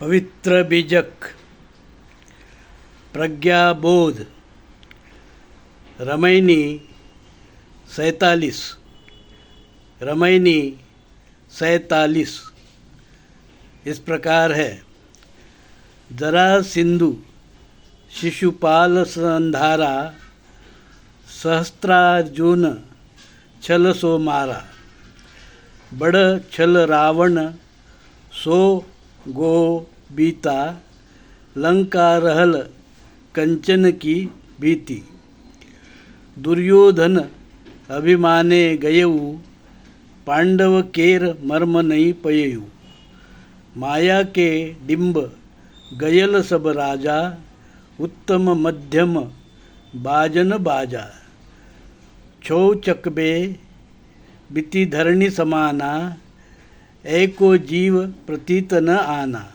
पवित्र बीजक प्रज्ञाबोध रमैनी 47 इस प्रकार है। जरासिंधु शिशुपाल संधारा, सहस्त्रार्जुन छल सो मारा। बड़ छल रावण सो गो बीता, लंका रहल कंचन की भीति। दुर्योधन अभिमाने गयऊ, पांडव केर मर्म नहीं पयऊ। माया के डिंब गयल सब राजा, उत्तम मध्यम बाजन बाजा। छो चकबे बिति धरणी समाना, एको जीव प्रतीत न आना।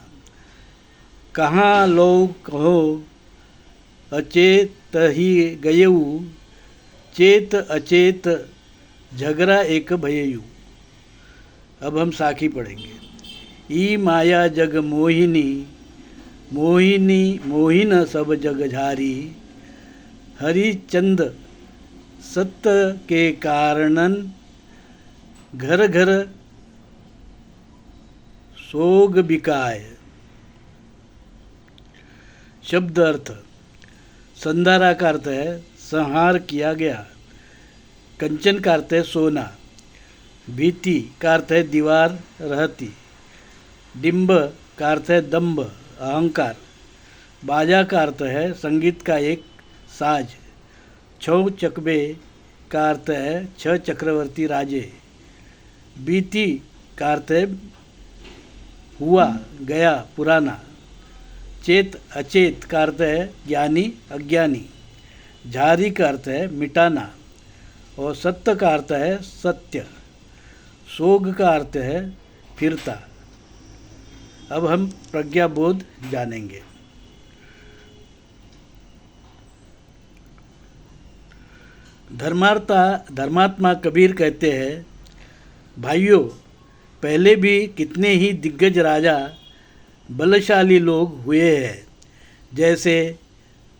कहाँ लोग कहो अचेत ही गयऊ, चेत अचेत झगड़ा एक भययू। अब हम साखी पढ़ेंगे। ई माया जग मोहिनी, मोहिनी मोहिन सब जग झारी। हरिचंद सत्य के कारणन, घर घर सोग बिकाय। शब्द अर्थ। संधारा का अर्थ है संहार किया गया। कंचन का अर्थ है सोना। भीति का अर्थ है दीवार रहती। डिंब का अर्थ है दंभ अहंकार। बाजा का अर्थ है संगीत का एक साज। छौ चकबे का अर्थ है 6 चक्रवर्ती राजे। बीती का अर्थ है हुआ गया पुराना। चेत अचेत का अर्थ है ज्ञानी अज्ञानी। झारी का अर्थ है मिटाना और सत्य का अर्थ है सत्य। सोग का अर्थ है फिरता। अब हम प्रज्ञाबोध जानेंगे। धर्मात्मा कबीर कहते हैं, भाइयों, पहले भी कितने ही दिग्गज राजा बलशाली लोग हुए हैं, जैसे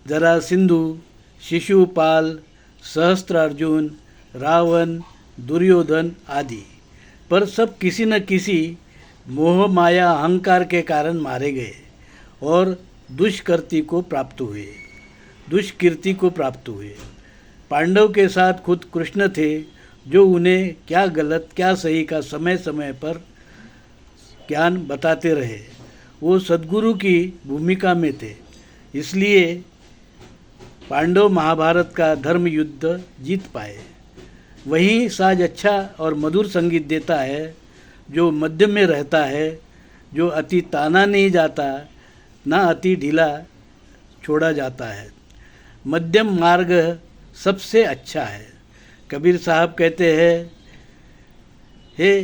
जरासिंधु, शिशुपाल, सहस्त्रार्जुन, रावण, दुर्योधन आदि। पर सब किसी न किसी मोह माया अहंकार के कारण मारे गए और दुष्कृति को प्राप्त हुए। पांडव के साथ खुद कृष्ण थे, जो उन्हें क्या गलत क्या सही का समय समय पर ज्ञान बताते रहे। वो सद्गुरु की भूमिका में थे, इसलिए पांडव महाभारत का धर्म युद्ध जीत पाए। वहीं साज अच्छा और मधुर संगीत देता है, जो मध्य में रहता है, जो अति ताना नहीं जाता, ना अति ढीला छोड़ा जाता है। मध्यम मार्ग सबसे अच्छा है। कबीर साहब कहते हैं, हे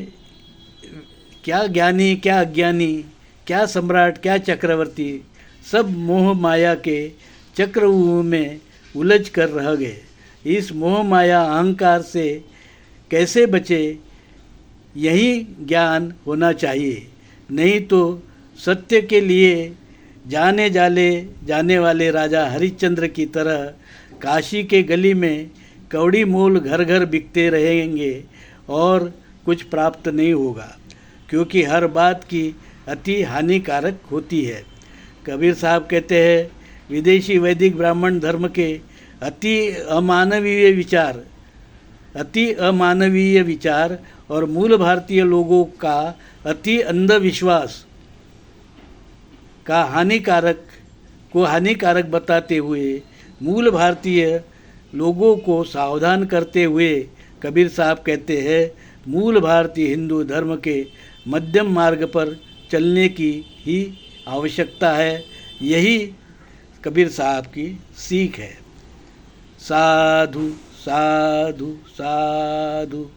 क्या ज्ञानी क्या अज्ञानी, क्या सम्राट क्या चक्रवर्ती, सब मोह माया के चक्रव्यूह में उलझ कर रह गए। इस मोह माया अहंकार से कैसे बचे, यही ज्ञान होना चाहिए। नहीं तो सत्य के लिए जाने वाले राजा हरिश्चंद्र की तरह काशी के गली में कौड़ी मोल घर घर बिकते रहेंगे और कुछ प्राप्त नहीं होगा, क्योंकि हर बात की अति हानिकारक होती है। कबीर साहब कहते हैं, विदेशी वैदिक ब्राह्मण धर्म के अति अमानवीय विचार और मूल भारतीय लोगों का अति अंधविश्वास का हानिकारक बताते हुए, मूल भारतीय लोगों को सावधान करते हुए कबीर साहब कहते हैं, मूल भारतीय हिंदू धर्म के मध्यम मार्ग पर चलने की ही आवश्यकता है। यही कबीर साहब की सीख है। साधु साधु साधु।